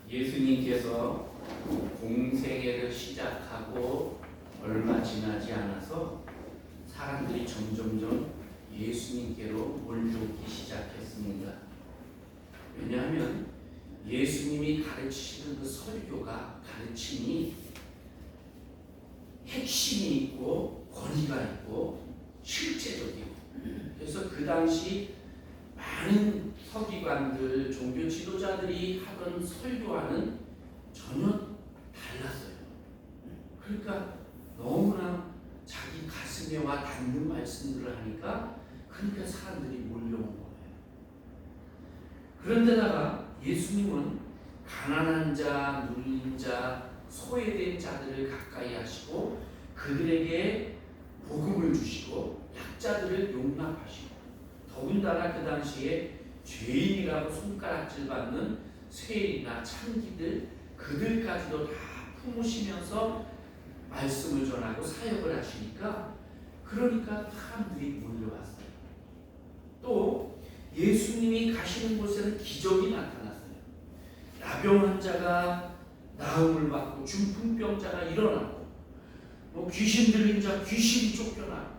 예수님께서 공생애를 시작하고 얼마 지나지 않아서 사람들이 점점점 예수님께로 몰려오기 시작했습니다. 왜냐하면 예수님이 가르치시는 그 설교가 가르침이 핵심이 있고 권위가 있고 실제적이고, 그래서 그 당시 많은 서기관들, 종교 지도자들이 하던 설교와는 전혀 달랐어요. 그러니까 너무나 자기 가슴에 와 닿는 말씀들을 하니까 그러니까 사람들이 몰려온 거예요. 그런데다가 예수님은 가난한 자, 눌린 자, 소외된 자들을 가까이 하시고 그들에게 복음을 주시고 약자들을 용납하시고, 더군다나 그 당시에 죄인이라고 손가락질 받는 쇠일이나 창기들, 그들까지도 다 품으시면서 말씀을 전하고 사역을 하시니까 그러니까 사람들이 몰려왔어요. 또 예수님이 가시는 곳에는 기적이 나타났어요. 나병 환자가 나음을 받고 중풍병자가 일어나고, 귀신 들린 자 귀신이 쫓겨나고,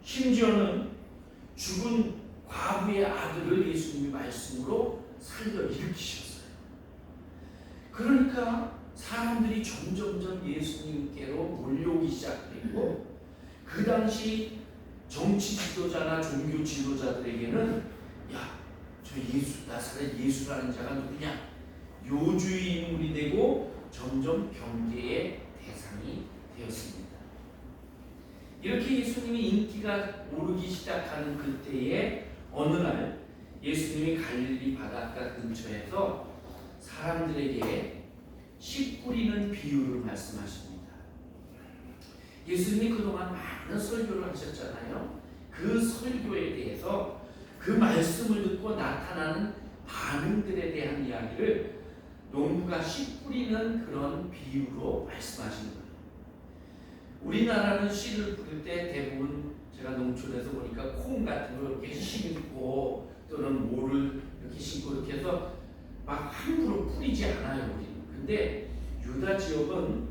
심지어는 죽은 과부의 아들을 예수님이 말씀으로 살려 일으키셨어요. 그러니까 사람들이 점점점 예수님께로 몰려오기 시작했고, 그 당시 정치 지도자나 종교 지도자들에게는 야, 저 예수, 나사렛 예수라는 자가 누구냐? 요주의 인물이 되고 점점 경계의 대상이 되었습니다. 이렇게 예수님이 인기가 오르기 시작하는 그때에 어느 날 예수님이 갈릴리 바닷가 근처에서 사람들에게 씨 뿌리는 비유를 말씀하십니다. 예수님이 그동안 많은 설교를 하셨잖아요. 그 설교에 대해서 그 말씀을 듣고 나타나는 반응들에 대한 이야기를 농부가 씨 뿌리는 그런 비유로 말씀하시는 거예요. 우리나라는 씨를 뿌릴 때 대부분 제가 농촌에서 보니까 콩 같은 걸 이렇게 심고 또는 모를 이렇게 심고 이렇게 해서 막 함부로 뿌리지 않아요, 우리는. 근데 유다 지역은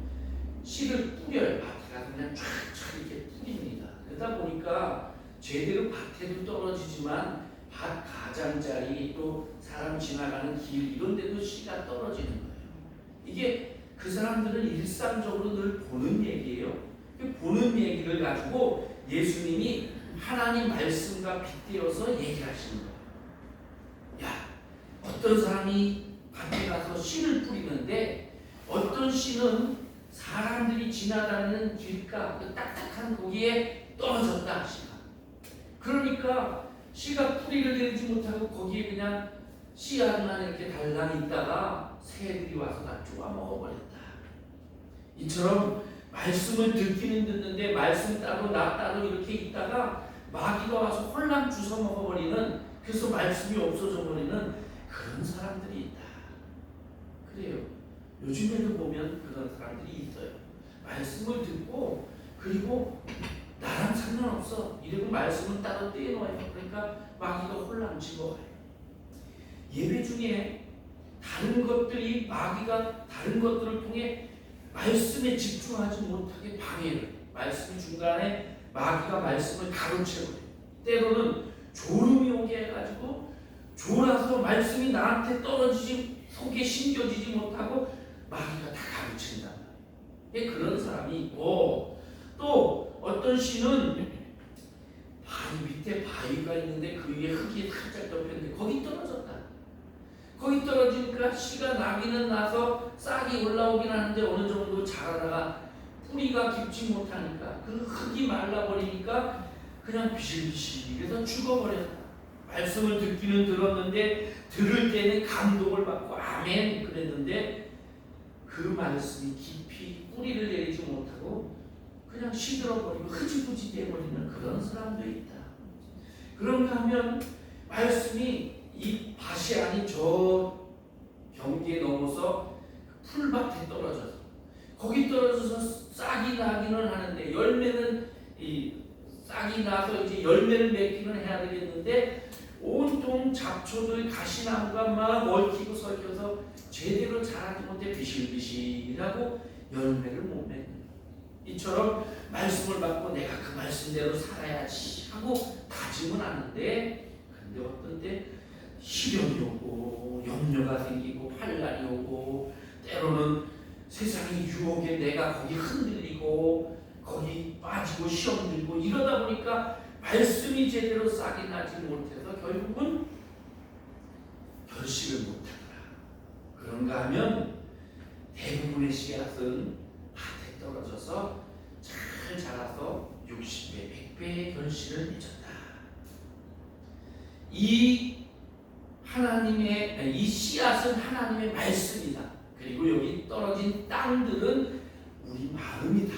씨를 뿌려요. 밭에 가서 그냥 쫙쫙 이렇게 뿌립니다. 그러다 보니까 제대로 밭에도 떨어지지만 밭 가장자리, 또 사람 지나가는 길 이런 데도 씨가 떨어지는 거예요. 이게 그 사람들은 일상적으로 늘 보는 얘기예요. 보는 얘기를 가지고 예수님이 하나님 말씀과 빗대어서 얘기를 하시는 거예요. 야, 어떤 사람이 밭에 가서 씨를 뿌리는데 어떤 씨는 사람들이 지나다니는 길가, 그 딱딱한 거기에 떨어졌다 씨가. 그러니까 씨가 뿌리를 내리지 못하고 거기에 그냥 씨알만 이렇게 달랑 있다가 새들이 와서 다 쪼아 먹어버렸다. 이처럼 말씀을 듣기는 듣는데 말씀 따로 나 따로 이렇게 있다가 마귀가 와서 홀랑 주워 먹어버리는, 그래서 말씀이 없어져 버리는 그런 사람들이 있다. 그래요. 요즘에도 보면 그런 사람들이 있어요. 말씀을 듣고 그리고 나랑 상관없어 이러고 말씀을 따로 떼어놓아요. 그러니까 마귀가 홀랑 집어가요. 예배 중에 다른 것들이 마귀가 다른 것들을 통해 말씀에 집중하지 못하게 방해를, 말씀 중간에 마귀가 말씀을 가로채버려요. 때로는 졸음이 오게 해가지고 졸아서 말씀이 나한테 떨어지지, 속에 심겨지지 못하고 마귀가 다 가로챈단 말이에요. 그런 사람이 있고, 또 어떤 씨는 바위 밑에 바위가 있는데 그 위에 흙이 살짝 덮였는데 거기 떨어졌다. 거기 떨어지니까 씨가 나기는 나서 싹이 올라오긴 하는데 어느 정도 자라다가 뿌리가 깊지 못하니까 그 흙이 말라버리니까 그냥 비실비실해서 죽어버렸다. 말씀을 듣기는 들었는데 들을 때는 감동을 받고 아멘 그랬는데 그 말씀이 깊이 뿌리를 내리지 못하고 그냥 시들어버리고 흐지부지 돼버리는 그런 사람도 있다. 그런가 하면 말씀이 이 밭이 아닌 저 경계에 넘어서 풀밭에 떨어져서 거기 떨어져서 싹이 나기는 하는데 열매는 이 싹이 나서 이제 열매를 맺기는 해야 되겠는데 온통 잡초들 가시나무가 막 얽히고 설켜서 제대로 자라지 못해 비실비실하고 열매를 못 맺는 이처럼 말씀을 받고 내가 그 말씀대로 살아야지 하고 다짐은 하는데 근데 어떤 때 시련이 오고 염려가 생기고 환난이 오고 때로는 세상의 유혹에 내가 거기 흔들리고 거기 빠지고 시험 들고 이러다 보니까 말씀이 제대로 싹이 나지 못해서 결국은 결실을 못하더라. 그런가 하면 대부분의 씨앗은 밭에 떨어져서 잘 자라서 60배, 100배의 결실을 맺었다. 이 씨앗은 하나님의 말씀이다. 그리고 여기 떨어진 땅들은 우리 마음이다.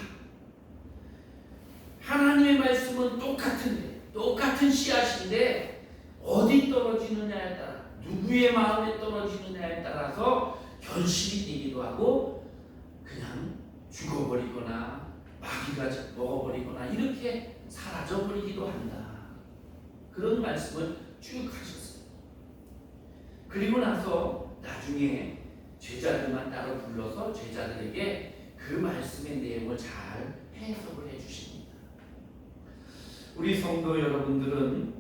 하나님의 말씀은 똑같은 씨앗인데 어디 떨어지느냐에 따라 누구의 마음에 떨어지느냐에 따라서 결실이 되기도 하고 그냥 죽어버리거나 마귀가 먹어버리거나 이렇게 사라져버리기도 한다. 그런 말씀을 쭉 하셨어요. 그리고 나서 나중에 제자들만 따로 불러서 제자들에게 그 말씀의 내용을 잘 해석을 해주십니다. 우리 성도 여러분들은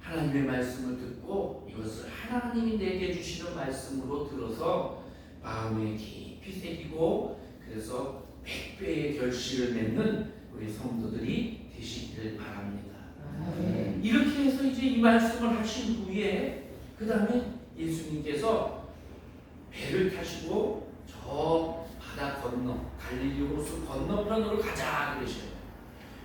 하나님의 말씀을 듣고 이것을 하나님이 내게 주시는 말씀으로 들어서 마음에 깊이 새기고 그래서 100배의 결실을 맺는 우리 성도들이 되시기를 바랍니다. 이렇게 해서 이제 이 말씀을 하신 후에 그 다음에 예수님께서 배를 타시고 저 바다 건너 갈릴리 호수 건너편으로 가자 그러셔요.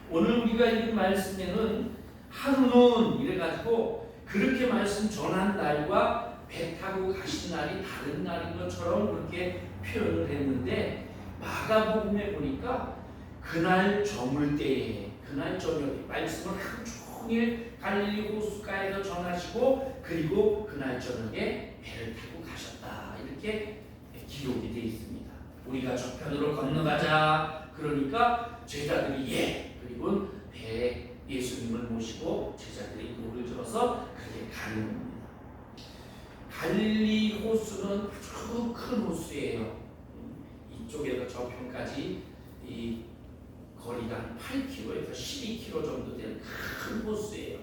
오늘 우리가 읽은 말씀에는 하루는 이래가지고 그렇게 말씀 전한 날과 배 타고 가신 날이 다른 날인 것처럼 그렇게 표현을 했는데 마가복음에 보니까 그날 저물 때에 그날 저녁에 말씀을 하루 종일 갈릴리 호숫가에서 전하시고 그리고 그날 저녁에 배를 타고 가셨다 이렇게 기록이 되어 있습니다. 우리가 저편으로 건너가자 그러니까 제자들이 예 그리고 배에 예수님을 모시고 제자들이 노를 들어서 그렇게 가는 겁니다. 갈릴리 호수는 아주 큰 호수예요. 이쪽에서 저편까지 이 거리가 8km에서 12km 정도 되는 큰 호수예요.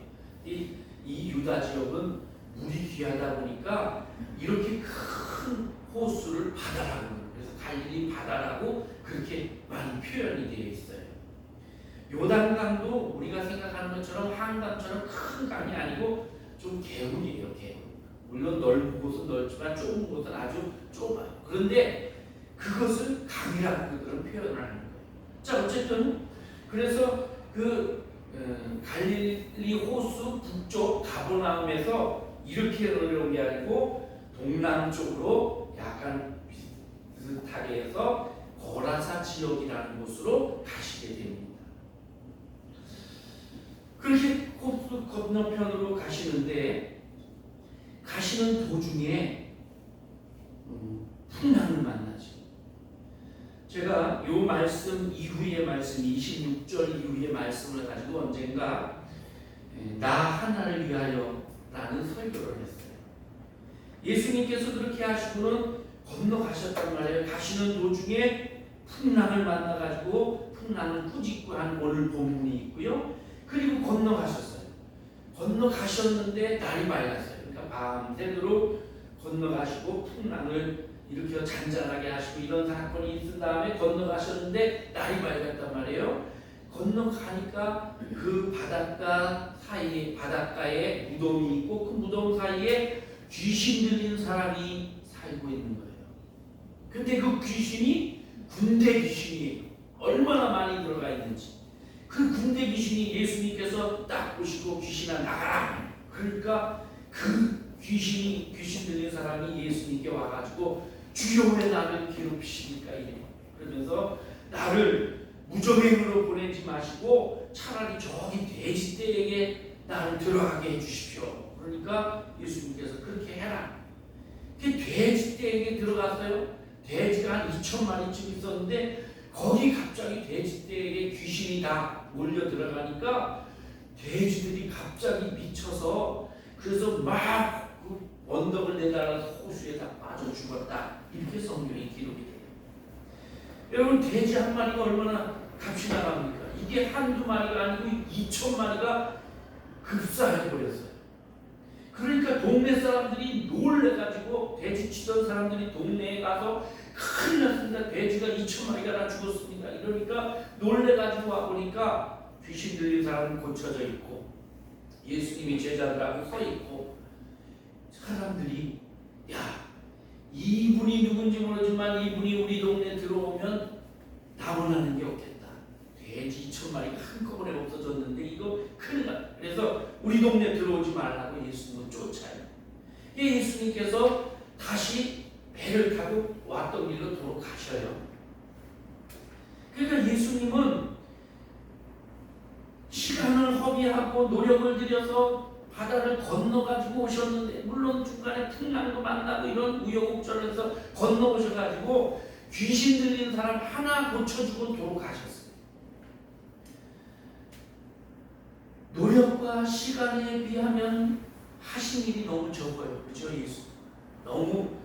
이 유다 지역은 물이 귀하다 보니까 이렇게 큰 호수를 바다라고 그래서 갈릴리 바다라고 그렇게 많이 표현이 되어 있어요. 요단강도 우리가 생각하는 것처럼 한강처럼 큰 강이 아니고 좀 개울이에요. 개울. 물론 넓은 곳은 넓지만 좁은 곳은 아주 좁아요. 그런데 그것을 강이라고 그들은 표현을 하는 거예요. 자 어쨌든 그래서 그 갈릴리 호수 북쪽 가버나움에서 이렇게 내려온 게 아니고 동남쪽으로 약간 비슷하게 해서 거라사 지역이라는 곳으로 가시게 됩니다. 그렇게 호수 건너편으로 가시는데 가시는 도중에 풍랑을 만나죠. 제가 이 말씀 이후의 말씀 26절 이후의 말씀을 가지고 언젠가 나 하나를 위하여 라는 설교를 했어요. 예수님께서 그렇게 하시고는 건너가셨단 말이에요. 가시는 도중에 풍랑을 만나가지고 풍랑을 꾸짖고 한 오늘 본문이 있고요. 그리고 건너가셨어요. 건너가셨는데 날이 맑았어요. 그러니까 밤새도록 건너가시고 풍랑을 일으켜 잔잔하게 하시고 이런 사건이 있은 다음에 건너가셨는데 날이 맑았단 말이에요. 건너가니까 그 바닷가에 무덤이 있고 그 무덤 사이에 귀신 들린 사람이 살고 있는 거예요. 근데 그 귀신이 군대 귀신이에요. 얼마나 많이 들어가 있는지. 그 군대 귀신이 예수님께서 딱 보시고 귀신아 나가라. 그러니까 그 귀신 들린 사람이 예수님께 와가지고 주여 왜 나를 괴롭히십니까? 그러면서 나를 무정행으로 보내지 마시고 차라리 저기 돼지떼에게 나를 들어가게 해주십시오. 그러니까 예수님께서 그렇게 해라. 그 돼지떼에게 들어갔어요. 돼지가 한 2,000마리쯤 있었는데 거기 갑자기 돼지떼에게 귀신이 다 몰려 들어가니까 돼지들이 갑자기 미쳐서 그래서 막 언덕을 내달아서 호수에 다 빠져 죽었다. 이렇게 성경이 기록이 돼요. 여러분 돼지 한 마리가 얼마나 값이 나갑니까? 이게 한두 마리가 아니고 2,000마리가 급사해버렸어요. 그러니까 동네 사람들이 놀래가지고 돼지 치던 사람들이 동네에 가서 큰일 났습니다. 돼지가 2,000마리가 죽었습니다. 이러니까 놀래가지고 와보니까 귀신 들린 사람은 고쳐져 있고 예수님이 제자들하고 서 있고 사람들이 야 이분이 누군지 모르지만 이분이 우리 동네에 들어오면 나무라는 게 없겠다. 돼지 2,000마리가 한꺼번에 없어졌는데 이거 큰일 났다. 그래서 우리 동네 들어오지 말라고 예수님은 쫓아요. 예수님께서 다시 배를 타고 왔던 길로 돌아가셔요. 그러니까 예수님은 시간을 허비하고 노력을 들여서 바다를 건너가지고 오셨는데 물론 중간에 풍랑도 만나고 이런 우여곡절에서 건너오셔가지고 귀신 들린 사람 하나 고쳐주고 돌아가셨어요. 노력과 시간에 비하면 하신 일이 너무 적어요. 그렇죠? 예수 너무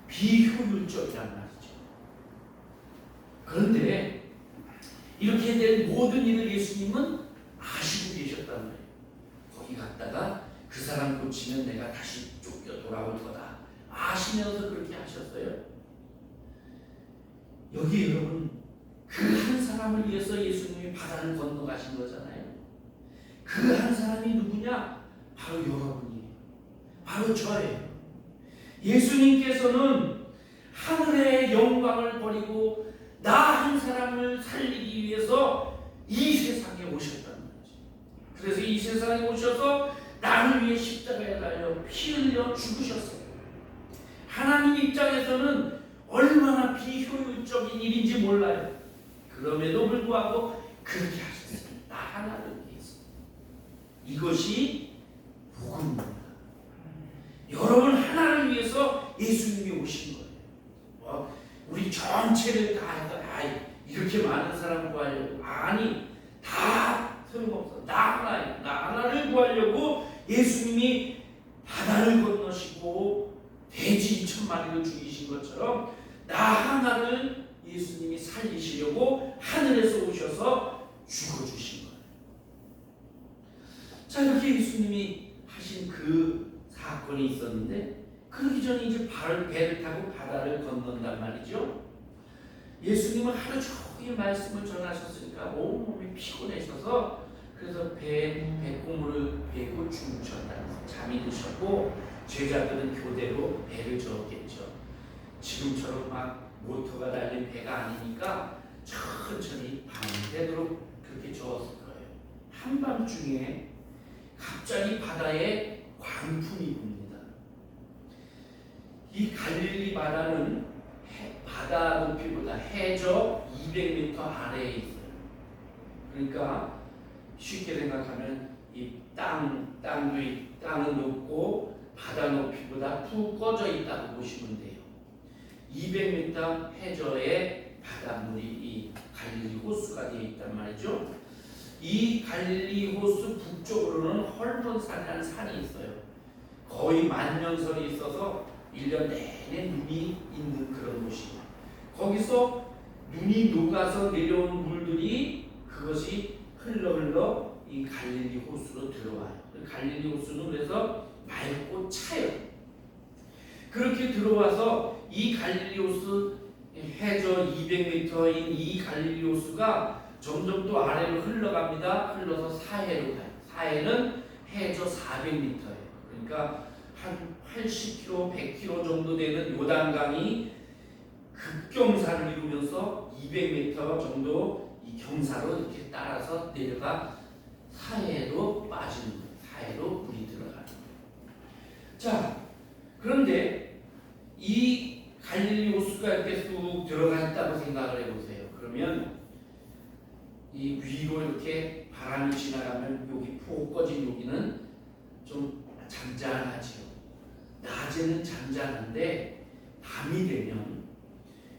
비효율적이란 말이죠. 그런데 이렇게 된 모든 일을 예수님은 아시고 계셨단 말이에요. 거기 갔다가 그 사람 고치면 내가 다시 쫓겨 돌아올 거다. 아시면서 그렇게 하셨어요. 여기 여러분 그 한 사람을 위해서 예수님이 바다를 건너가신 거잖아요. 그 한 사람이 누구냐? 바로 여러분이에요. 바로 저예요. 예수님께서는 하늘의 영광을 버리고 나 한 사람을 살리기 위해서 이 세상에 오셨다는 거죠. 그래서 이 세상에 오셔서 나를 위해 십자가에 달려 피 흘려 죽으셨어요. 하나님 입장에서는 얼마나 비효율적인 일인지 몰라요. 그럼에도 불구하고 그렇게 하셨어요. 나 하나를 위해서. 이것이 복음입니다. 여러분 하나를 위해서 예수님이 오신 거예요. 우리 전체를 다 해서 이렇게 많은 사람 구하려고 아니 다 소용없어. 나 하나를 구하려고 예수님이 바다를 건너시고 돼지 2,000마리를 죽이신 것처럼 나 하나를 예수님이 살리시려고 하늘에서 오셔서 죽어주신 거예요. 자 이렇게 예수님이 하신 그 사건이 있었는데 그러기 전에 이제 배를 타고 바다를 건넌단 말이죠. 예수님은 하루 종일 말씀을 전하셨으니까 온몸이 피곤해져서 그래서 배꼽물을 베고 주무셨다. 잠이 드셨고 제자들은 교대로 배를 저었겠죠. 지금처럼 막 모터가 달린 배가 아니니까 천천히 밤새도록 그렇게 저었을 거예요. 한밤중에 갑자기 바다에 광풍이 붑니다. 이 갈릴리 바다는 바다 높이보다 해저 200m 아래에 있어요. 그러니까 쉽게 생각하면 이 땅은 높고 바다 높이보다 푹 꺼져 있다고 보시면 돼요. 200m 해저에 바닷물이 이 갈릴리 호수가 되어 있단 말이죠. 이 갈릴리 호수 북쪽으로는 헐몬산이라는 산이 있어요. 거의 10,000년설이 있어서 1년 내내 눈이 있는 그런 곳이에요. 거기서 눈이 녹아서 내려온 물들이 그것이 흘러 이 갈릴리 호수로 들어와요. 갈릴리 호수는 그래서 맑고 차요. 그렇게 들어와서 이 갈릴리 호수 해저 200m인 이 갈릴리 호수가 점점 또 아래로 흘러갑니다. 흘러서 사해로 가요. 사해는 해저 400m예요. 그러니까 한 80km, 100km 정도 되는 요단강이 급경사를 이루면서 200m 정도 이 경사로 이렇게 따라서 내려가 사해로 빠지는 거예요. 사해로 물이 들어가는 거예요. 자, 그런데 이 갈릴리 호수가 이렇게 쑥 들어가 있다고 생각을 해보세요. 그러면 이 위로 이렇게 바람이 지나가면 여기 푹 꺼진 여기는 좀 잔잔하지요. 낮에는 잔잔한데 밤이 되면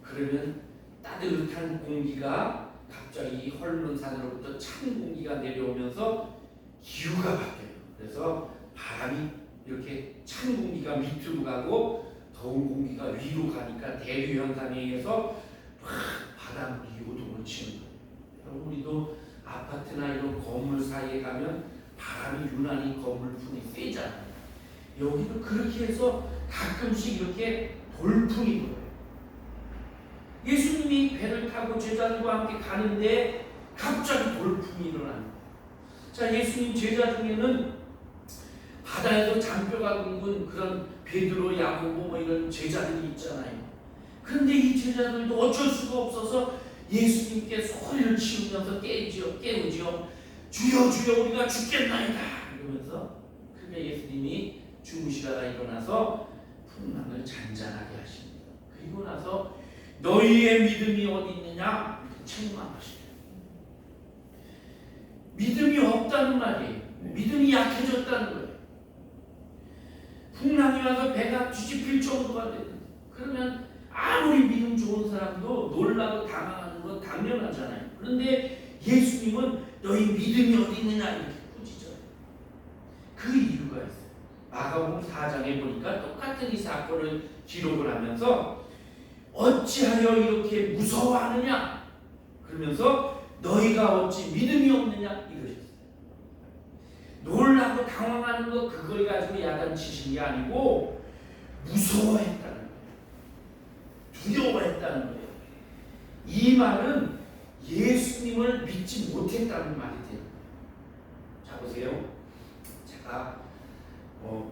그러면 따뜻한 공기가 갑자기 헐문산으로부터 찬 공기가 내려오면서 기후가 바뀌어요. 그래서 바람이 이렇게 찬 공기가 밑으로 가고 더운 공기가 위로 가니까 대류 현상에 의해서 막 바닷물이 요동을 치는 거예요. 여러분 우리도 아파트나 이런 건물 사이에 가면 바람이 유난히 건물 풍이 세잖아요. 여기도 그렇게 해서 가끔씩 이렇게 돌풍이 불어요. 예수님이 배를 타고 제자들과 함께 가는데 갑자기 돌풍이 일어나는 거예요. 자, 예수님 제자 중에는 바다에서 장뼈가 굵은 그런 베드로, 야고보 뭐 이런 제자들이 있잖아요. 그런데 이 제자들도 어쩔 수가 없어서 예수님께 소리를 치우면서 깨우지요. 주여 주여 우리가 죽겠나이다 이러면서. 그러니까 예수님이 주무시다가 일어나서 풍랑을 잔잔하게 하십니다. 그리고 나서 너희의 믿음이 어디 있느냐 책망하시죠. 믿음이 없다는 말이에요. 믿음이 약해졌다는 거예요. 풍랑이 와서 배가 뒤집힐 정도가 되는. 그러면 아무리 믿음 좋은 사람도 놀라고 당황하는 건 당연하잖아요. 그런데 예수님은 너희 믿음이 어디 있느냐 이렇게 꾸짖어요. 그 이유가 있어요. 마가복음 4장에 보니까 똑같은 이 사건을 기록을 하면서 어찌하여 이렇게 무서워하느냐 그러면서 너희가 어찌 믿음이 없느냐 이러셨어요. 놀라고 당황하는 거 그걸 가지고 야단치신 게 아니고 무서워했다는 거예요. 두려워했다는 거예요. 이 말은 예수님을 믿지 못했다는 말이 돼요. 자 보세요. 제가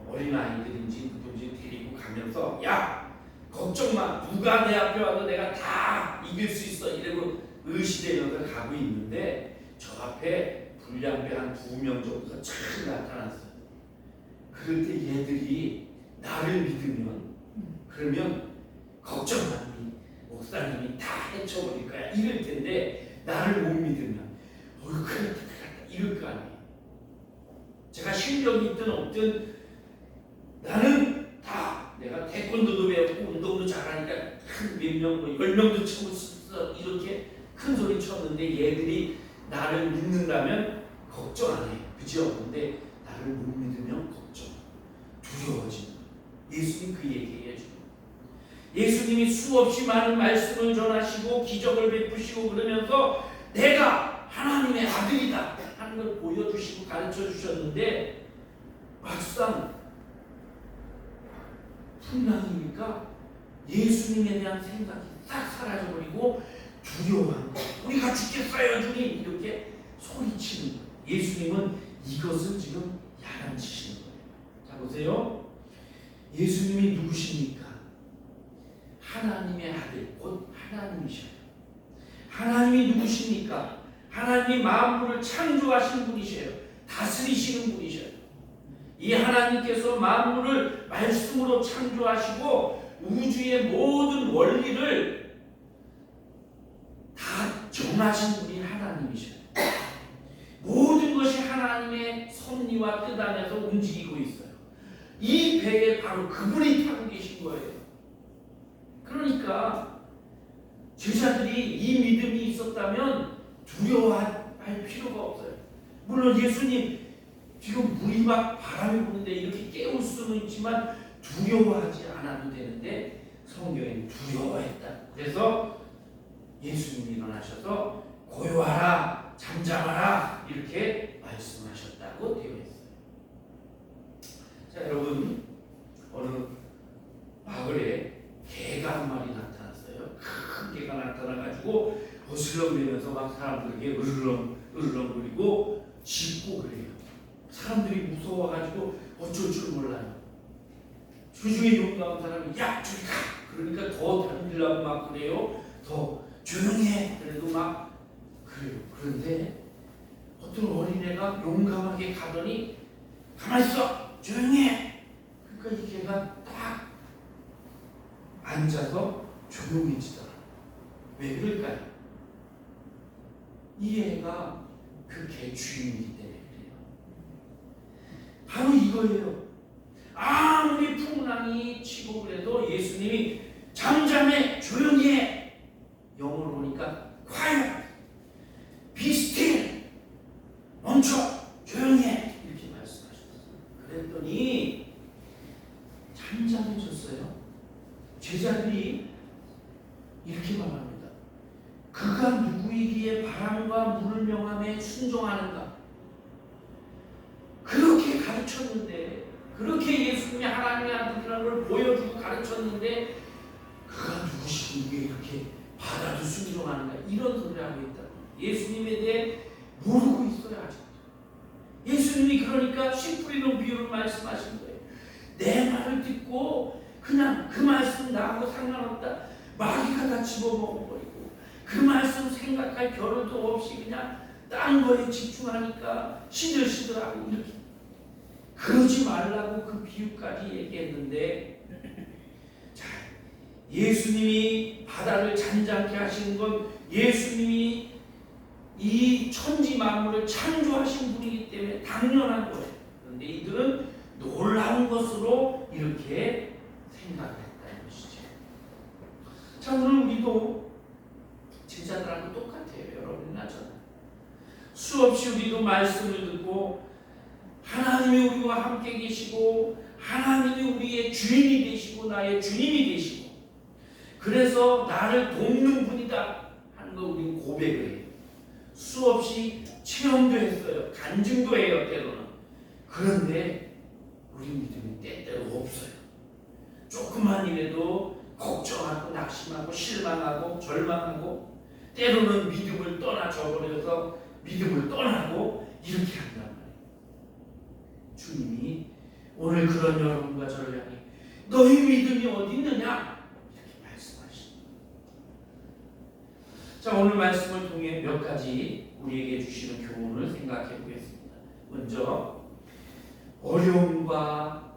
어린아이들인지 누군지 데리고 가면서 야 걱정 마 누가 내 앞에 와도 내가 다 이길 수 있어 이러고 의시되면서 가고 있는데 저 앞에 불량배 한 2명 정도가 쫙 나타났어요. 그럴 때 얘들이 나를 믿으면 그러면 걱정 마 목사님이 다 해쳐버릴 거야 이럴 텐데 나를 못 믿으면 큰일 났다 이럴 거 아니에요. 제가 실력이 있든 없든 나는 다 내가 태권도도 배웠고 운동도 잘하니까 몇 명, 10명도 치고 있어 이렇게 큰 소리 쳤는데 얘들이 나를 믿는다면 걱정 안 해요. 그죠? 근데 나를 못 믿으면 걱정, 두려워지는 예수님 그 얘기해 주고 예수님이 수없이 많은 말씀을 전하시고 기적을 베푸시고 그러면서 내가 하나님의 아들이다 하는 걸 보여주시고 가르쳐 주셨는데 막상 풍랑이니까 예수님에 대한 생각이 싹 사라져버리고 두려워하는 거예요. 우리가 죽겠어요 주님 이렇게 소리치는 거예요. 예수님은 이것을 지금 야단치시는 거예요. 자 보세요. 예수님이 누구십니까? 하나님의 아들 곧 하나님이셔요. 하나님이 누구십니까? 하나님이 만물을 창조하신 분이셔요. 다스리시는 분이셔요. 이 하나님께서 만물을 말씀으로 창조하시고 우주의 모든 원리를 다 정하신 분이 하나님이셔요. 모든 것이 하나님의 섭리와 뜻 안에서 움직이고 있어요. 이 배에 바로 그분이 타고 계신 거예요. 그러니까 제자들이 이 믿음이 있었다면 두려워할 필요가 없어요. 물론 예수님 지금 물이 막 바람이 부는데 이렇게 깨울 수는 있지만 두려워하지 않아도 되는데 성경에는 두려워했다. 그래서 예수님이 일어나셔서 고요하라 잠잠하라 이렇게 말씀하셨다고 되어 있어요. 자 여러분 어느 마을에 개가 한 마리 나타났어요. 큰 개가 나타나가지고 어슬렁대면서 막 사람들에게 으르렁거리고 짖고 그래요. 사람들이 무서워가지고 어쩔 줄 몰라요. 그 중에 용감한 사람이 야 저리 가! 그러니까 더 달리려고 막 그래요. 더 조용히 해! 그래도 막 그래요. 그런데 어떤 어린애가 용감하게 가더니 가만히 있어! 조용히 해! 그러니까 이 개가 딱 앉아서 조용해지더라. 왜 그럴까요? 이 애가 그 개 주인이기 때문에 그래요. 바로 이거예요. 아무리 풍랑이 치고 그래도 예수님이 잠잠해 조용히 해 영어로 보니까 quiet, be still 멈춰 조용히 해 이렇게 말씀하셨어요. 그랬더니 12절이 이렇게 말합니다. 그가 누구이기에 바람과 물을 명함에 순종하는가? 그렇게 가르쳤는데, 그렇게 예수님이 하나님의 아들이라는 걸 보여주고 가르쳤는데, 그가 누구시고 왜 이렇게 바다도 순종하는가? 이런 소리를 하고 있다. 예수님에 대해 모르고 있어요, 아직도. 예수님이 그러니까 씨 뿌리는 비유를 말씀하신 거예요. 내 말을 듣고 그냥 그 말씀 나하고 상관없다, 마귀가 다 집어먹어버리고 그 말씀 생각할 겨를도 없이 그냥 딴 거에 집중하니까 시들시들하고 이렇게. 그러지 말라고 그 비유까지 얘기했는데, 자, 예수님이 바다를 잔잔케 하시는 건 예수님이 이 천지 만물을 창조하신 분이기 때문에 당연한 거예요. 그런데 이들은 놀라운 것으로 이렇게 생각을 했다는 것이죠. 자, 오늘 우리도 제자들하고 똑같아요. 여러분이나 저는. 수없이 우리도 말씀을 듣고 하나님이 우리와 함께 계시고 하나님이 우리의 주인이 되시고 나의 주님이 되시고 그래서 나를 돕는 분이다 하는 거 우리는 고백을 해요. 수없이 체험도 했어요. 간증도 해요, 때로는. 그런데 우리 믿음이 때때로 없어요. 조그만 일에도 걱정하고 낙심하고 실망하고 절망하고 때로는 믿음을 떠나 저버려서 믿음을 떠나고 이렇게 한단 말이에요. 주님이 오늘 그런 여러분과 저를 향해 너희 믿음이 어디 있느냐? 이렇게 말씀하십니다. 자, 오늘 말씀을 통해 몇 가지 우리에게 주시는 교훈을 생각해 보겠습니다. 먼저 어려움과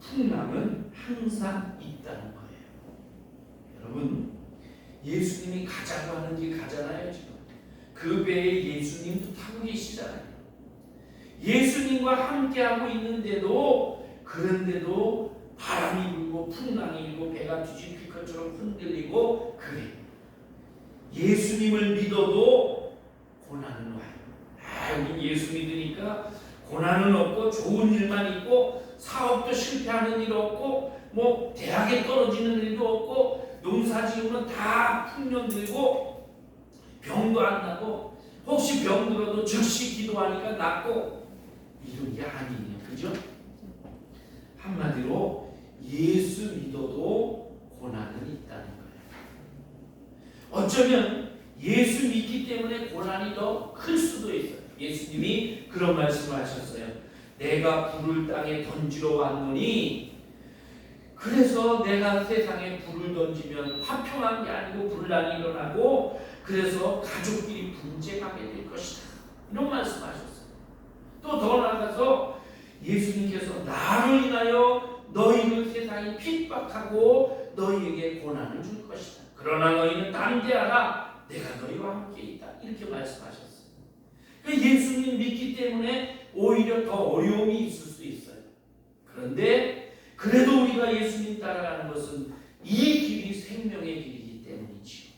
풍랑은 항상 있다는 거예요. 여러분, 예수님이 가자고 하는 길 가잖아요. 지금 그 배에 예수님도 타고 계시잖아요. 예수님과 함께하고 있는데도, 그런데도 바람이 불고 풍랑이 불고 배가 뒤집힐 것처럼 흔들리고 그래요. 예수님을 믿어도 고난은 와요. 우리 예수 믿으니까 고난은 없고 좋은 일만 있고 사업도 실패하는 일 없고 뭐 대학에 떨어지는 일도 없고 농사 지으면 다 풍년 들고 병도 안 나고 혹시 병 들어도 즉시 기도하니까 낫고 이런 게 아니에요. 그죠? 한마디로 예수 믿어도 고난은 있다는 거예요. 어쩌면 예수 믿기 때문에 고난이 더 클 수도 있어요. 예수님이 그런 말씀을 하셨어요. 내가 불을 땅에 던지러 왔노니, 그래서 내가 세상에 불을 던지면 화평한 게 아니고 분란이 일어나고 그래서 가족끼리 분쟁하게 될 것이다. 이런 말씀하셨어요. 또 더 나아가서 예수님께서 나를 인하여 너희를 세상이 핍박하고 너희에게 고난을 줄 것이다. 그러나 너희는 담대하라. 내가 너희와 함께 있다. 이렇게 말씀하셨어요. 그러니까 예수님 믿기 때문에 오히려 더 어려움이 있을 수 있어요. 그런데 그래도 우리가 예수님 따라가는 것은 이 길이 생명의 길이기 때문이지요.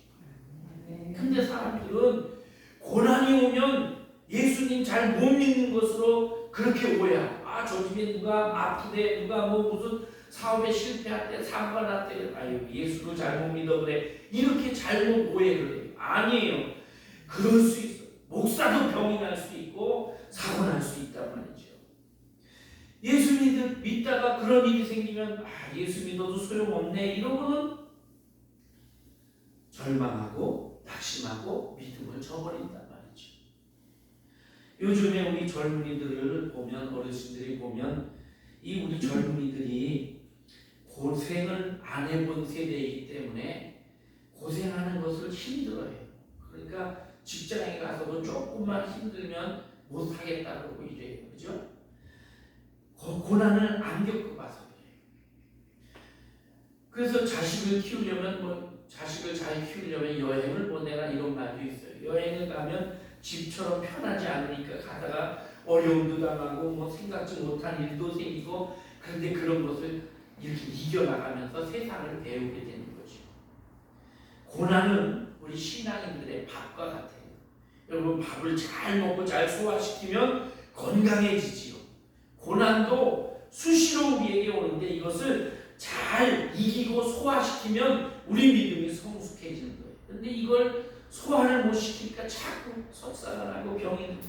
근데 사람들은 고난이 오면 예수님 잘 못 믿는 것으로 그렇게 오해하고, 저 집에 누가 아프대, 누가 뭐 무슨 사업에 실패했대, 사고가 났대, 아유 예수를 잘못 믿어 그래, 이렇게 잘못 오해를 해요. 아니에요. 그럴 수 있어요. 목사도 병이 날 수 있고 사고 날 수 있단 말이죠. 예수 믿다가 그런 일이 생기면 예수 믿어도 소용없네 이러고는 절망하고 낙심하고 믿음을 저버린단 말이죠. 요즘에 우리 젊은이들을 보면, 어르신들이 보면 이 우리 젊은이들이 고생을 안 해본 세대이기 때문에 고생하는 것을 힘들어해요. 그러니까 직장에 가서도 조금만 힘들면 못 하겠다 그러고 이래요. 그죠? 고난을 안 겪어봐서 그래요. 그래서 자식을 키우려면 자식을 잘 키우려면 여행을 보내라 이런 말도 있어요. 여행을 가면 집처럼 편하지 않으니까 가다가 어려움도 당하고 뭐 생각지 못한 일도 생기고, 그런데 그런 것을 이렇게 이겨나가면서 세상을 배우게 되는 거죠. 고난은 우리 신앙인들의 밥과 같아요. 여러분, 밥을 잘 먹고 잘 소화시키면 건강해지지요. 고난도 수시로 우리에게 오는데 이것을 잘 이기고 소화시키면 우리 믿음이 성숙해지는 거예요. 근데 이걸 소화를 못 시키니까 자꾸 설사가 나고 병이 들고,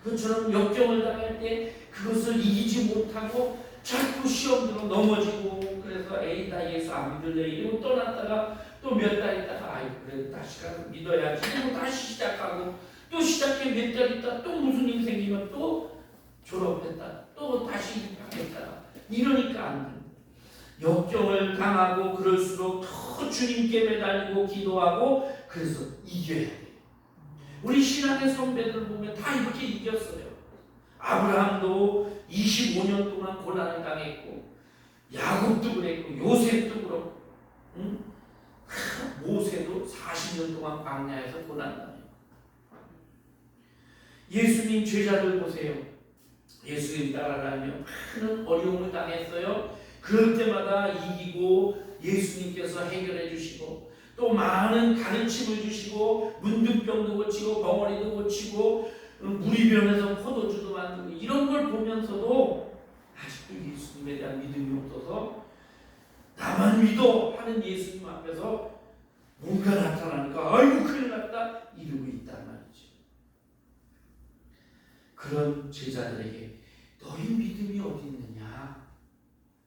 그것처럼 역경을 당할 때 그것을 이기지 못하고 자꾸 시험으로 넘어지고, 그래서 에이 나 예수 안 믿을래 이러고 떠났다가 또 몇 달 있다가 아이 그래도 다시 가서 믿어야지 이러고 다시 시작하고, 또 시작해 몇 달 있다 또 무슨 일 생기면 또 졸업했다 또 다시 입학했다, 이러니까 안 돼. 역경을 당하고 그럴수록 더 주님께 매달리고 기도하고, 그래서 이겨야 돼요. 우리 신앙의 선배들 보면 다 이렇게 이겼어요. 아브라함도 25년 동안 고난을 당했고, 야곱도 그랬고, 요셉도 그렇고, 응? 모세도 40년 동안 광야에서 고난 당해요. 예수님 제자들 보세요. 예수님 따라다니며 많은 어려움을 당했어요. 그럴 때마다 이기고 예수님께서 해결해 주시고, 또 많은 가르침을 주시고, 문둥병도 고치고 벙어리도 고치고 물이 변해서 포도주도 만들고, 이런 걸 보면서도 아직도 예수님에 대한 믿음이 없어서 나만 믿어 하는 예수님 앞에서 뭔가 나타나니까 아이고 큰일 났다 이러고 있단 말이죠. 그런 제자들에게 너희 믿음이 어디 있느냐,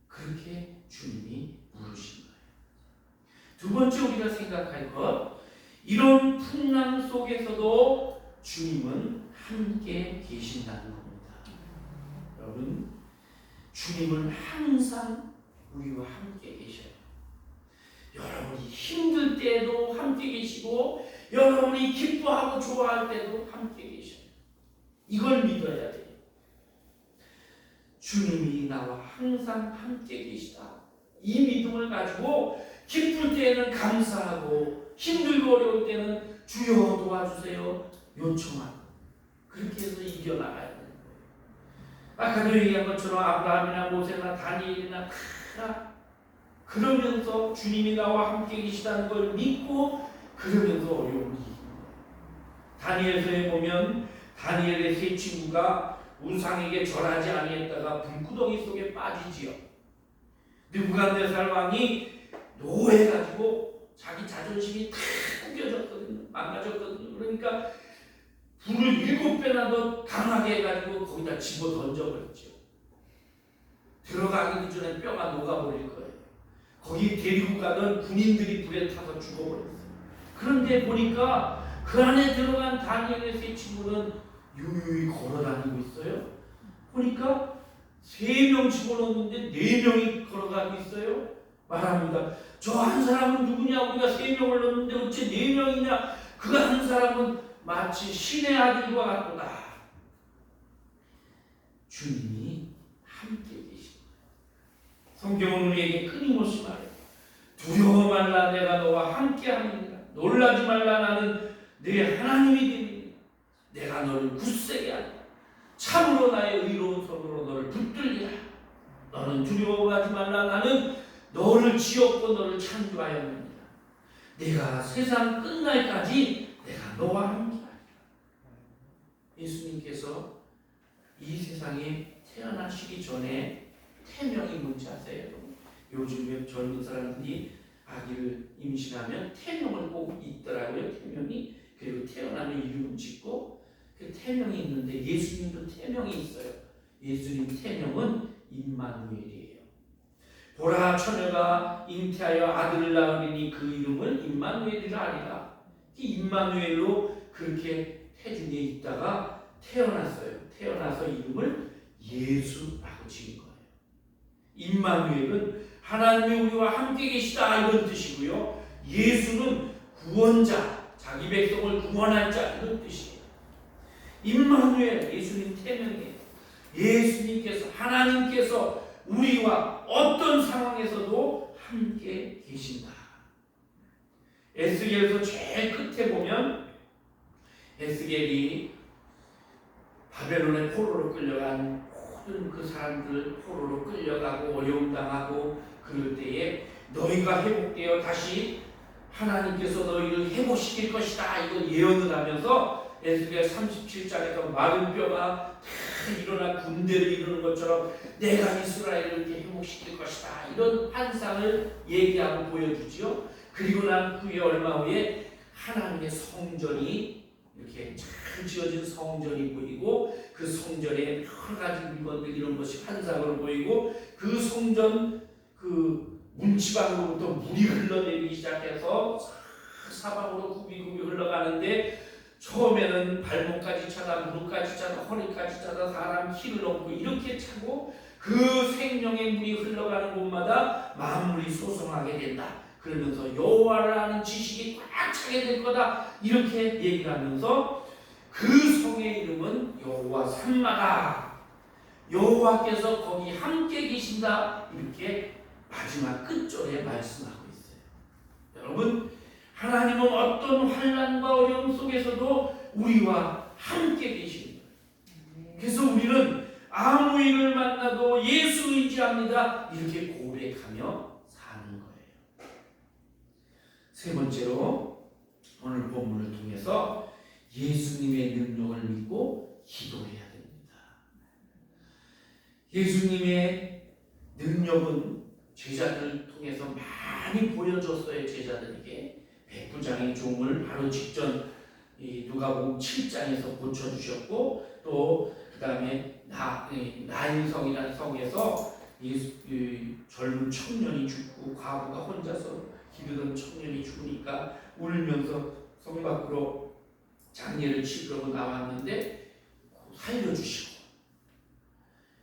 그렇게 주님이 물으신 거예요. 두 번째 우리가 생각할 것, 이런 풍랑 속에서도 주님은 함께 계신다는 겁니다. 여러분, 주님은 항상 우리와 함께 계셔요. 여러분이 힘들 때도 함께 계시고, 여러분이 기뻐하고 좋아할 때도 함께 계셔요. 이걸 믿어야 돼요. 주님이 나와 항상 함께 계시다, 이 믿음을 가지고 기쁠 때에는 감사하고, 힘들고 어려울 때는 주여 도와주세요 요청하고, 그렇게 해서 이겨나가야 되는 거예요. 아까도 얘기한 것처럼 아브라함이나 모세나 다니엘이나 다 그러면서 주님이 나와 함께 계시다는 걸 믿고, 그러면서 어려움을 이기는 거예요. 다니엘서에 보면 다니엘의 세 친구가 우상에게 절하지 아니했다가 불구덩이 속에 빠지지요. 느부갓네살 왕이 노해가지고 자기 자존심이 다 구겨졌거든요. 망가졌거든요. 그러니까 불을 7배나 더 강하게 해가지고 거기다 집어 던져버렸죠. 들어가기 전에 뼈가 녹아버릴 거예요. 거기 데리고 가던 군인들이 불에 타서 죽어버렸어요. 그런데 보니까 그 안에 들어간 다니엘의 세 친구는 유유히 걸어다니고 있어요. 보니까 3명 집어넣었는데 4명이 걸어가고 있어요. 말합니다. 저 한 사람은 누구냐? 우리가 3명을 넣었는데 어째 4명이냐? 그 한 사람은 마치 신의 아들과 같구나. 주님이 함께 계십니다. 성경은 우리에게 끊임없이 말해요. 두려워 말라, 내가 너와 함께 하느니라. 놀라지 말라, 나는 네 하나님이 되리니 내가 너를 굳세게 하리라. 참으로 나의 의로운 손으로 너를 붙들리라. 너는 두려워하지 말라, 나는 너를 지었고 너를 창조하였느니라. 내가 세상 끝날까지 내가 너와 함께하리라. 예수님께서 이 세상에 태어나시기 전에 태명이 뭔지 아세요? 요즘에 젊은 사람들이 아기를 임신하면 태명을 꼭 있더라고요. 태명이. 그리고 태어나면 이름을 짓고 그 태명이 있는데, 예수님도 태명이 있어요. 예수님 태명은 임마누엘이에요. 보라, 처녀가 잉태하여 아들을 낳으리니 그 이름을 임마누엘이라 하리라. 이 임마누엘로 그렇게 태중에 있다가 태어났어요. 태어나서 이름을 예수라고 지은 거예요. 임마누엘은 하나님이 우리와 함께 계시다, 이런 뜻이고요. 예수는 구원자, 자기 백성을 구원할 자, 이런 뜻이에요. 임마누엘, 예수님 태명이에요. 예수님께서, 하나님께서 우리와 어떤 상황에서도 함께 계신다. 에스겔서 제일 끝에 보면 에스겔이 바벨론의 포로로 끌려간 모든 그 사람들 포로로 끌려가고 어려움 당하고 그럴 때에 너희가 회복되어 다시 하나님께서 너희를 회복시킬 것이다, 이걸 예언을 하면서 에스겔 37장에서 마른 뼈가 다 일어나 군대를 이루는 것처럼 내가 이스라엘을 이렇게 회복시킬 것이다. 이런 환상을 얘기하고 보여주지요. 그리고 난 후에 얼마 후에 하나님의 성전이 이렇게 잘 지어진 성전이 보이고 그 성전에 여러 가지 물건들 이런 것이 환상으로 보이고 그 성전 그 문지방으로부터 물이 흘러내리기 시작해서 사방으로 굽이굽이 흘러가는데 처음에는 발목까지 차다 무릎까지 차다 허리까지 차다 사람 키를 넘고 이렇게 차고 그 생명의 물이 흘러가는 곳마다 만물이 소성하게 된다. 그러면서 여호와를 아는 지식이 꽉 차게 될 거다. 이렇게 얘기를 하면서 그 성의 이름은 여호와 산마다. 여호와께서 거기 함께 계신다. 이렇게 마지막 끝절에 말씀하고 있어요. 여러분, 하나님은 어떤 환난과 어려움 속에서도 우리와 함께 계십니다. 그래서 우리는 아무 일을 만나도 예수 의지합니다. 이렇게 고백하며 사는 거예요. 세 번째로 오늘 본문을 통해서 예수님의 능력을 믿고 기도해야 됩니다. 예수님의 능력은 제자들을 통해서 많이 보여줬어요. 제자들에게 백부장의 종을 바로 직전 누가복음 7장에서 고쳐주셨고 또 그 다음에 나인성이라는 성에서 젊은 청년이 죽고 과부가 혼자서 기르던 청년이 죽으니까 울면서 성 밖으로 장례를 치르고 나왔는데 살려주시고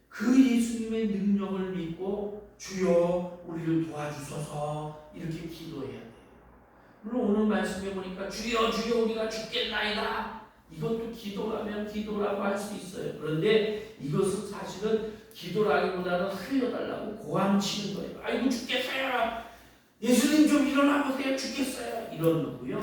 그 예수님의 능력을 믿고 주여 우리를 도와주소서 이렇게 기도해야 돼요. 물론 오늘 말씀해 보니까 주여 주여 우리가 죽겠나이다. 이것도 기도라면 기도라고 할 수 있어요. 그런데 이것은 사실은 기도라기보다는 살려달라고 고함치는 거예요. 아이고 죽겠어요. 예수님 좀 일어나 보세요. 죽겠어요. 이런 거고요.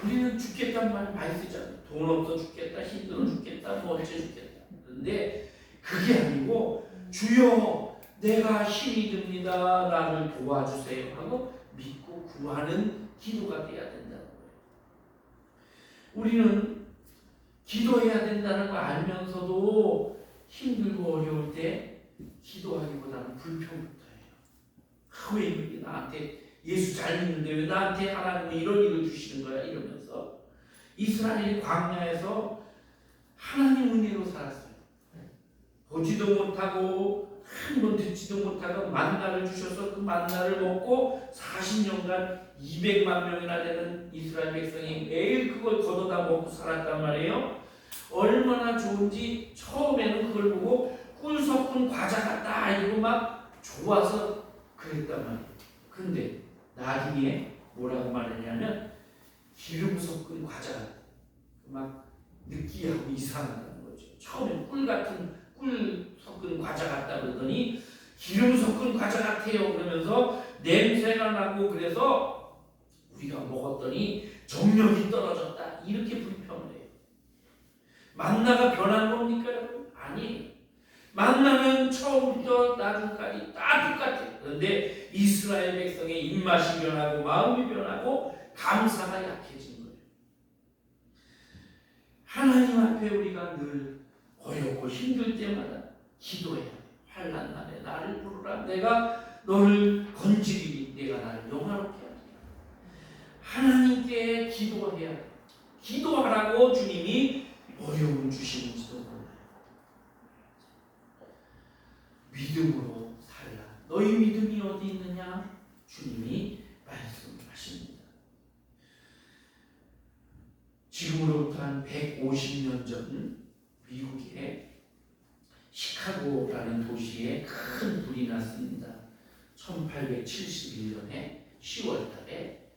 우리는 죽겠다는 말 많이 쓰잖아요. 돈 없어 죽겠다, 힘들어 죽겠다, 뭐 어째 죽겠다. 그런데 그게 아니고 주여 내가 힘이 듭니다. 나를 도와주세요 하고 믿고 구하는 기도가 돼야 된다는 거예요. 우리는 기도해야 된다는 걸 알면서도 힘들고 어려울 때 기도하기보다는 불평부터 해요. 왜 이렇게 나한테 예수 잘 믿는데 왜 나한테 하나님은 이런 일을 주시는 거야 이러면서 이스라엘이 광야에서 하나님 은혜로 살았어요. 보지도 못하고 한 번 듣지도 못하고 만나를 주셔서 그 만나를 먹고 40년간 200만 명이나 되는 이스라엘 백성이 매일 그걸 걷어다 먹고 살았단 말이에요. 얼마나 좋은지 처음에는 그걸 보고 꿀 섞은 과자 같다 이러고 막 좋아서 그랬단 말이에요. 근데 나중에 뭐라고 말했냐면 기름 섞은 과자 같다. 막 느끼하고 이상하다는 거죠. 처음엔 꿀 섞은 과자 같다 그러더니 기름 섞은 과자 같아요 그러면서 냄새가 나고 그래서 우리가 먹었더니 정력이 떨어졌다 이렇게 불평을 해요. 만나가 변한 겁니까 여러분? 아니, 만나는 처음부터 나중까지 다 똑같아요. 그런데 이스라엘 백성의 입맛이 변하고 마음이 변하고 감사가 약해진 거예요. 하나님 앞에 우리가 늘 어렵고 힘들 때마다 기도해야 돼. 환난 날에 나를 부르라. 내가 너를 건지리니 내가 나를 영화롭게 하리라. 하나님께 기도해야 돼. 기도하라고 주님이 어려움 주시는지도 몰라요. 믿음으로 살라. 너희 믿음이 어디 있느냐? 주님이 말씀하십니다. 지금으로부터 한 150년 전 미국의 시카고라는 도시에 큰 불이 났습니다. 1871년에 10월 달에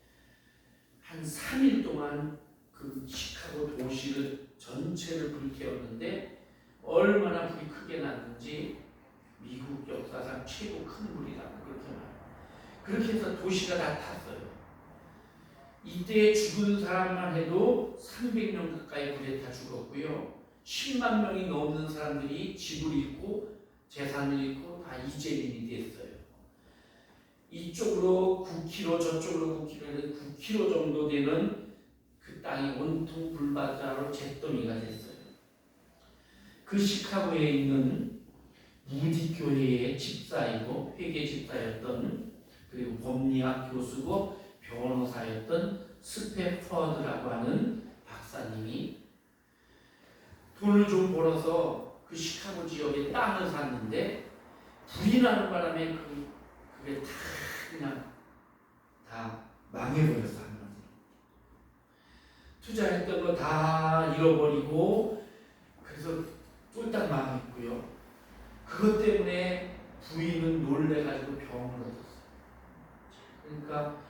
한 3일 동안 그 시카고 도시를 전체를 불태웠는데 얼마나 불이 크게 났는지 미국 역사상 최고 큰 불이라고 그렇게 말해요. 그렇게 해서 도시가 다 탔어요. 이때 죽은 사람만 해도 300명 가까이 불에 다 죽었고요. 10만 명이 넘는 사람들이 집을 잃고 재산을 잃고 다 이재민이 됐어요. 이쪽으로 9km 저쪽으로 9km 정도 되는 그 그 땅이 온통 불바다로 잿더미가 됐어요. 그 시카고에 있는 무디 교회의 집사이고 회계 집사였던, 그리고 법리학 교수고 변호사였던 스페퍼드라고 하는 박사님이 돈을 좀 벌어서 그 시카고 지역에 땅을 샀는데 불이 나는 바람에 그게 다 그냥 다 망해버렸어. 한마디로 투자했던 거 다 잃어버리고, 그래서 쫄딱 망했고요. 그것 때문에 부인은 놀래가지고 병을 얻었어요. 그러니까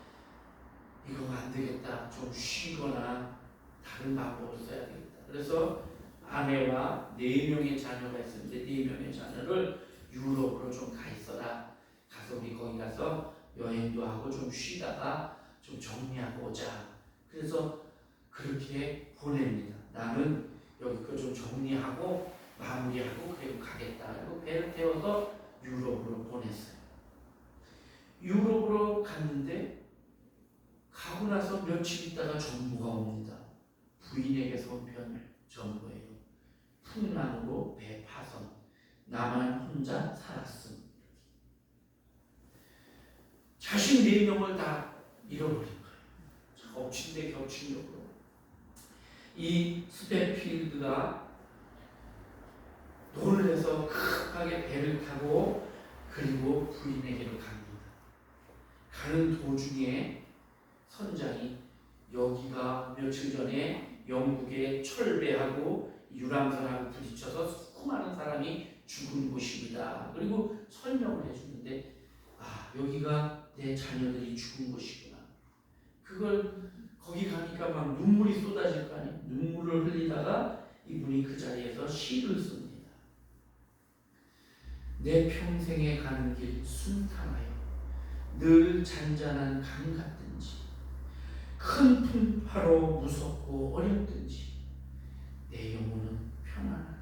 이거 안 되겠다, 좀 쉬거나 다른 방법을 써야 되겠다. 그래서 아내와 4명의 자녀가 있었는데 4명의 자녀를 유럽으로 좀 가 있어라. 가서 우리 거기 가서 여행도 하고 좀 쉬다가 좀 정리하고 오자. 그래서 그렇게 보냅니다. 나는 여기 거 좀 정리하고 마무리하고 그리고 가겠다. 그리고 배를 태워서 유럽으로 보냈어요. 유럽으로 갔는데 가고 나서 며칠 있다가 정보가 옵니다. 부인에게서 온 정보예요. 풍랑으로 배 파손, 나만 혼자 살았음. 자신 4명을 다 잃어버린 거예요. 엎친 데 겹친 격으로. 이 스페필드가 놀래서 급하게 배를 타고 그리고 부인에게로 갑니다. 가는 도중에 선장이 여기가 며칠 전에 영국의 철배하고 유람선하고 부딪혀서 수많은 사람이 죽은 곳입니다. 그리고 설명을 해주는데, 아, 여기가 내 자녀들이 죽은 곳이구나. 그걸 거기 가니까 막 눈물이 쏟아질 거 아니에요. 눈물을 흘리다가 이분이 그 자리에서 시를 씁니다. 내 평생에 가는 길 순탄하여 늘 잔잔한 강 같든지 큰 풍파로 무섭고 어렵든지 내 영혼은 편안하다.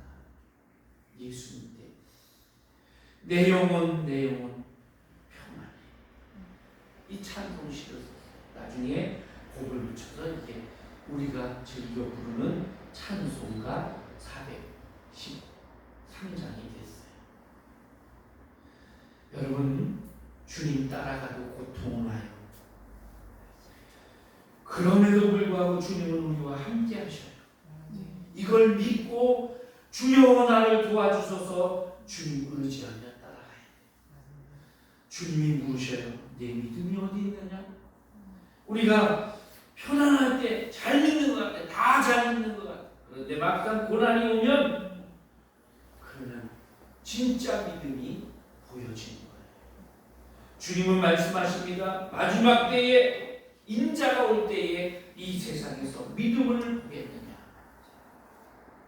예수님 때 내 영혼 평안해. 이 찬송시를 나중에 곡을 붙여서 이게 우리가 즐겨 부르는 찬송가 413장이 됐어요. 여러분, 주님 따라가도 고통은 와요. 그럼에도 불구하고 주님은 우리와 함께 하셔요. 이걸 믿고 주여 나를 도와주소서 주님 의지하며 따라가요. 주님이 물으셔요. 내 믿음이 어디 있느냐? 우리가 편안할 때 잘 믿는 것 같아. 다 잘 믿는 것 같아. 그런데 막상 고난이 오면 그러면 진짜 믿음이 보여지는 거예요. 주님은 말씀하십니다. 마지막 때에 인자가 올 때에 이 세상에서 믿음을 보겠느냐.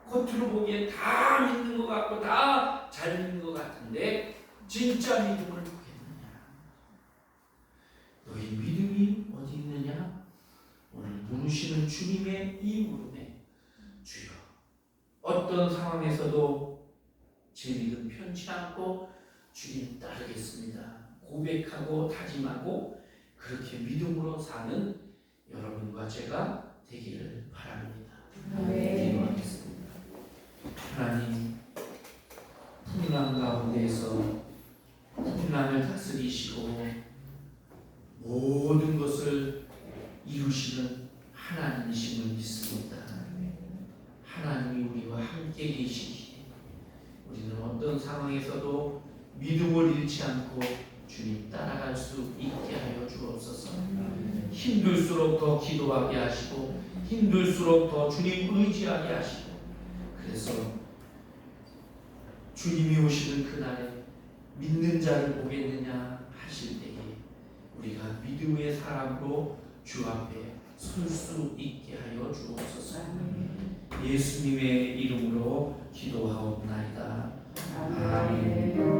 겉으로 보기엔 다 믿는 것 같고 다 잘 믿는 것 같은데 진짜 믿음을 보겠느냐. 너희 믿음이 어디 있느냐. 오늘 물으시는 주님의 이 물음에 주여, 어떤 상황에서도 제 믿음 편치 않고 주님 따르겠습니다. 고백하고 다짐하고 그렇게 믿음으로 사는 여러분과 제가 되기를 바랍니다. 기도하겠습니다. 하나님, 풍랑 가운데에서 풍랑을 다스리시고 모든 것을 이루시는 하나님이심을 믿습니다. 하나님이 우리와 함께 계시기에 우리는 어떤 상황에서도 믿음을 잃지 않고 주님 따라갈 수 있게 하여 주옵소서. 힘들수록 더 기도하게 하시고 힘들수록 더 주님 의지하게 하시고, 그래서 주님이 오시는 그날에 믿는 자를 보겠느냐 하실 때에 우리가 믿음의 사람으로 주 앞에 설 수 있게 하여 주옵소서. 예수님의 이름으로 기도하옵나이다. 아멘.